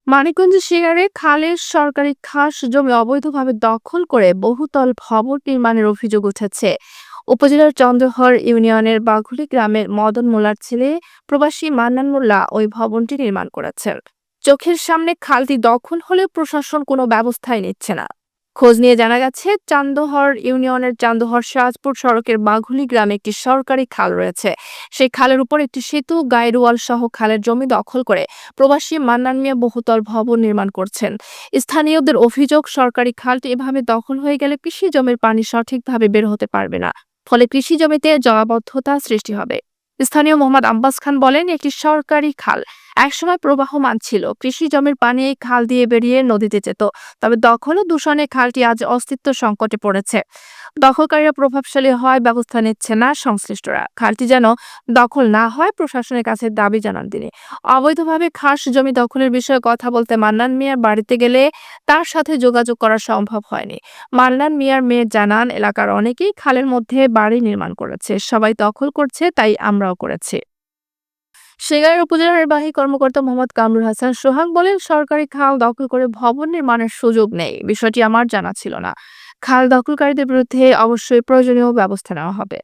মানিকগঞ্জ শিগারে খালের সরকারি খাস জমি অবৈধভাবে দখল করে বহুতল ভবন নির্মাণের অভিযোগ উঠেছে। উপজেলার চন্দ্রহর ইউনিয়নের বাঘুলি গ্রামের মদন মোল্লার ছেলে প্রবাসী মান্নান মোল্লা ওই ভবনটি নির্মাণ করেছেন। চোখের সামনে খালটি দখল হলেও প্রশাসন কোনো ব্যবস্থাই নিচ্ছে না। খোঁজ নিয়ে জানা গেছে, চান্দহর ইউনিয়নের চান্দহর শাহজপুর সড়কের বাঘুলি গ্রামে একটি সরকারি খাল রয়েছে। সেই খালের উপর একটি সেতু, গাইডওয়াল সহ খালের জমি দখল করে প্রবাসী মান্নান মিয়া বহুতল ভবন নির্মাণ করছেন। স্থানীয়দের অভিযোগ, সরকারি খালটি এভাবে দখল হয়ে গেলে কৃষি জমির পানি সঠিকভাবে বের হতে পারবে না, ফলে কৃষি জমিতে জলাবদ্ধতা সৃষ্টি হবে। স্থানীয় মোহাম্মদ আব্বাস খান বলেন, একটি সরকারি খাল একসময় প্রবাহমান ছিল, কৃষি জমির পানি এই খাল দিয়ে বেরিয়ে নদীতে যেত। তবে দখল ও দূষণে খালটি আজ অস্তিত্ব সংকটে পড়েছে। দখলকারীরা প্রভাবশালী হয়, ব্যবস্থা নিচ্ছে না সংশ্লিষ্টরা। খালটি যেন দখল না হয় প্রশাসনের কাছে দাবি জানান তিনি। অবৈধভাবে খাস জমি দখলের বিষয়ে কথা বলতে মান্নান মিয়ার বাড়িতে গেলে তার সাথে যোগাযোগ করা সম্ভব হয়নি। মান্নান মিয়ার মেয়ে জানান, এলাকার অনেকেই খালের মধ্যে বাড়ি নির্মাণ করেছে, সবাই দখল করছে, তাই আমরাও করেছি। সিঙ্গাইর উপজেলা নির্বাহী কর্মকর্তা মোহাম্মদ কামরুল হাসান সোহাগ বলেন, সরকারি খাল দখল করে ভবন নির্মাণের সুযোগ নেই, বিষয়টি আমার জানা ছিল না। খাল দখলকারীদের বিরুদ্ধে অবশ্যই প্রয়োজনীয় ব্যবস্থা নেওয়া হবে।